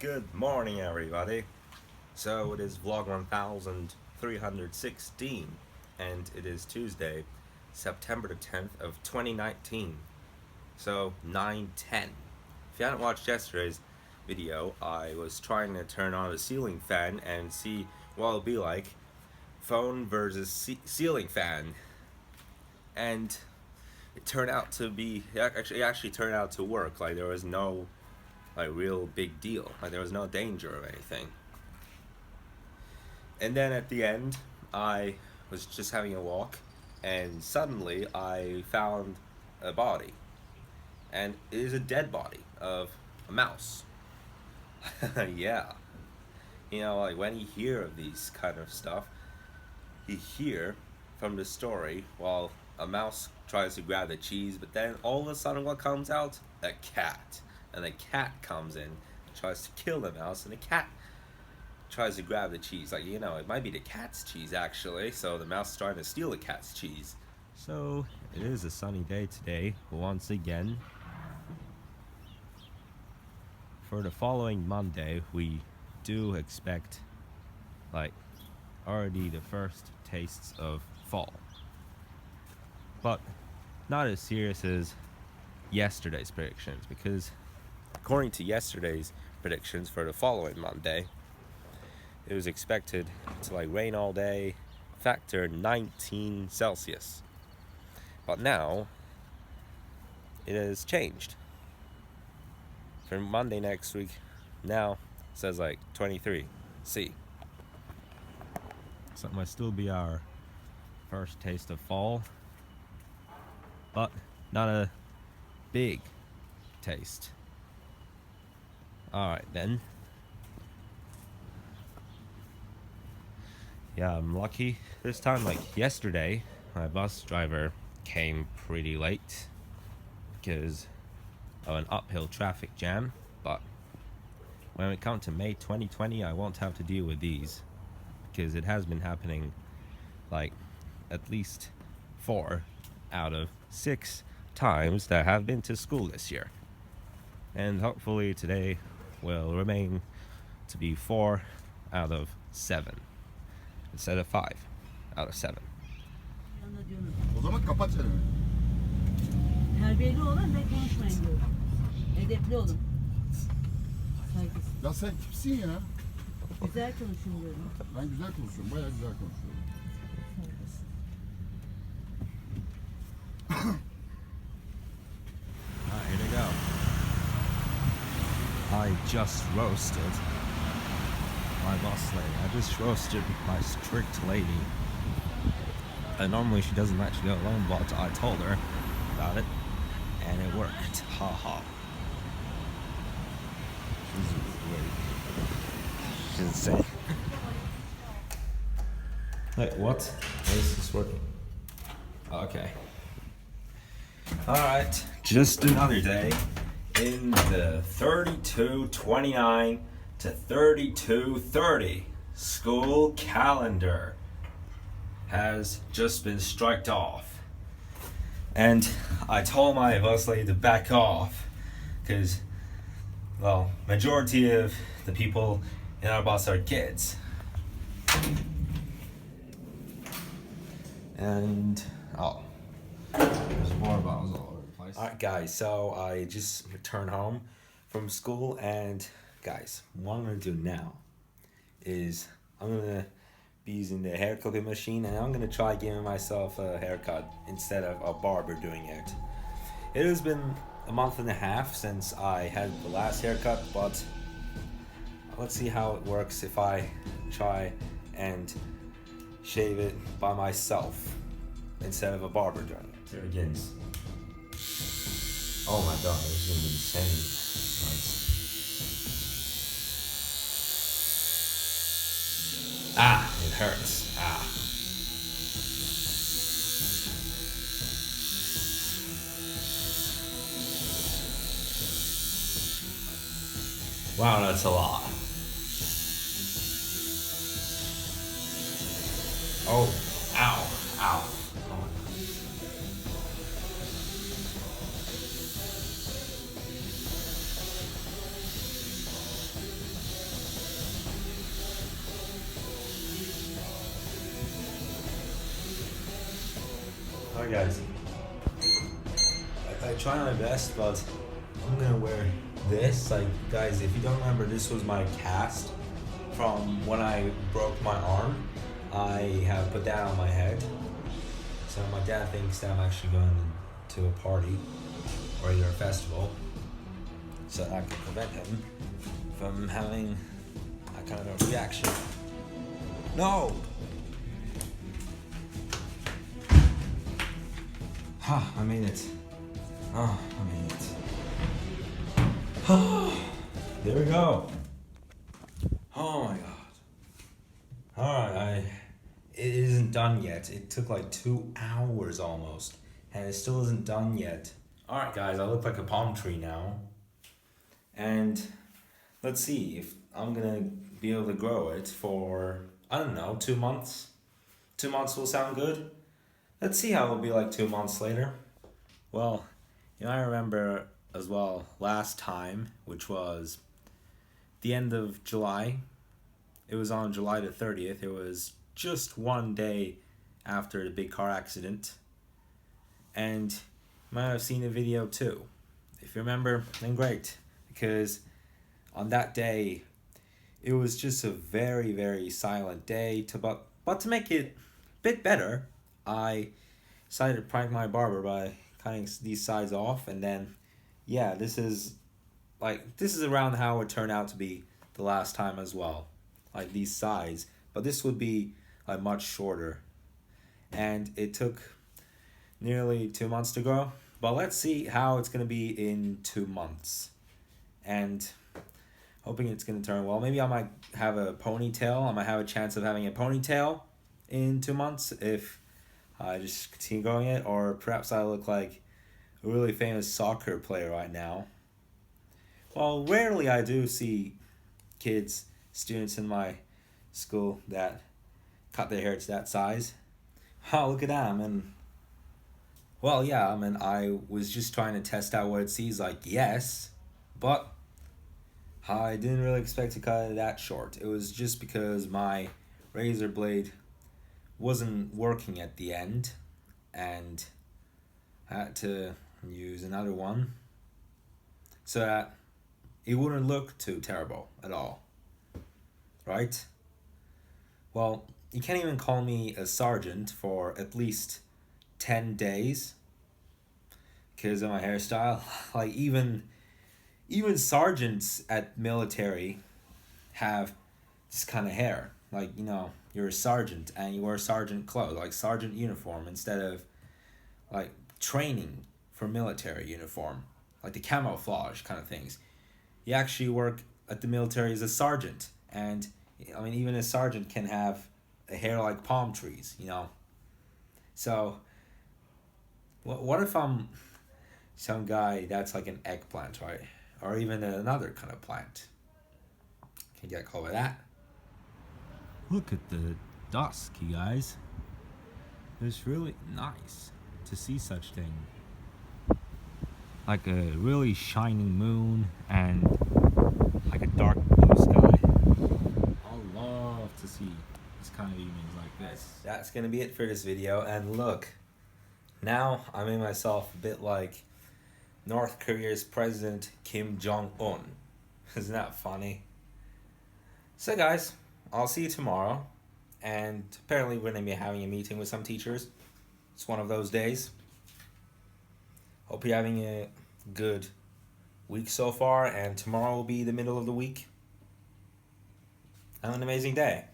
Good morning, everybody. So it is vlog 1316, and it is Tuesday, September the 10th of 2019. So 9:10. If you hadn't watched yesterday's video, I was trying to turn on the ceiling fan and see what it'll be like, phone versus ceiling fan, and it turned out to be it actually turned out to work. Like there was no real big deal. Like there was no danger of anything. And then at the end, I was just having a walk, and suddenly I found a body, and it is a dead body of a mouse. Yeah, like when you hear of these kind of stuff, you hear from the story, well, a mouse tries to grab the cheese, but then all of a sudden, what comes out? A cat. And the cat comes in, tries to kill the mouse, and the cat tries to grab the cheese. It might be the cat's cheese actually, so the mouse is trying to steal the cat's cheese. So, it is a sunny day today, once again. For the following Monday, we do expect, already the first tastes of fall. But not as serious as yesterday's predictions, because according to yesterday's predictions for the following Monday, it was expected to rain all day, factor 19 Celsius. But now it has changed. For Monday next week, now it says 23 C. So it might still be our first taste of fall, but not a big taste. Alright then. Yeah, I'm lucky this time. Yesterday, my bus driver came pretty late because of an uphill traffic jam. But when it comes to May 2020, I won't have to deal with these, because it has been happening at least 4 out of 6 times that I have been to school this year. And hopefully today will remain to be 4 out of 7 instead of 5 out of 7. O zaman kapat çeneni. Terbiyeli olun ve konuşmayın diyorum. Edepli olun. Saygısız. Ya sen kimsin ya? Güzel konuşun diyorum. Ben güzel konuşuyorum, bayağı güzel konuşuyorum. Saygısız. Alright, here they go. I just roasted my boss lady. I just roasted my strict lady. And normally she doesn't let you go alone, but I told her about it, and it worked. Ha ha. She's insane. Wait, what? Why is this working? Okay. Alright, just another day in the 32-29 to 32-30 school calendar has just been striked off. And I told my bus lady to back off, because, majority of the people in our bus are kids. And, there's water bottles all over the place. Alright guys, so I just returned home from school, and guys, what I'm going to do now is I'm going to be using the hair clipping machine, and I'm going to try giving myself a haircut instead of a barber doing it. It has been a month and a half since I had the last haircut, but let's see how it works if I try and shave it by myself instead of a barber doing it. Here it begins. Oh my god, this is gonna be insane. Ah, it hurts. Ah. Wow, that's a lot. Oh, ow, ow. Oh my god. Alright guys, I try my best, but I'm gonna wear this. Like guys, if you don't remember, this was my cast from when I broke my arm. I have put that on my head. So my dad thinks that I'm actually going to a party or either a festival, so I can prevent him from having that kind of a reaction. No! Ha, I made it. Oh, I made it. There we go. Oh my god. Alright, it isn't done yet. It took like 2 hours almost, and it still isn't done yet. Alright guys, I look like a palm tree now. And let's see if I'm gonna be able to grow it for, I don't know, 2 months. 2 months will sound good. Let's see how it'll be like 2 months later. Well, I remember as well last time, which was the end of July. It was on July the 30th. It was just 1 day after the big car accident. And you might have seen the video too. If you remember, then great. Because on that day, it was just a very, very silent day. But to make it a bit better, I decided to prank my barber by cutting these sides off. And then, yeah, this is around how it turned out to be the last time as well. Like these sides, but this would be like much shorter, and it took nearly 2 months to grow. But let's see how it's gonna be in 2 months, and hoping it's gonna turn well. Maybe I might have a ponytail. I might have a chance of having a ponytail in 2 months if I just continue growing it, or perhaps I look like a really famous soccer player right now. Well, rarely I do see students in my school that cut their hair to that size. Oh, look at that. Well, yeah, I was just trying to test out what it seems like, yes, but I didn't really expect to cut it that short. It was just because my razor blade wasn't working at the end, and I had to use another one so that it wouldn't look too terrible at all. Right? Well, you can't even call me a sergeant for at least 10 days because of my hairstyle. Like even sergeants at military have this kind of hair. Like, you're a sergeant and you wear sergeant clothes, like sergeant uniform, instead of like training for military uniform, like the camouflage kind of things. You actually work at the military as a sergeant, and even a sergeant can have a hair like palm trees, So, what if I'm some guy that's like an eggplant, right? Or even another kind of plant. Can you get a call by that? Look at the dusk, you guys. It's really nice to see such thing. Like a really shining moon and like a dark blue sky. I love to see this kind of evenings like this. That's gonna be it for this video, and look, now I made myself a bit like North Korea's President Kim Jong Un. Isn't that funny? So guys, I'll see you tomorrow, and apparently we're gonna be having a meeting with some teachers. It's one of those days. Hope you're having a good week so far, and tomorrow will be the middle of the week. Have an amazing day.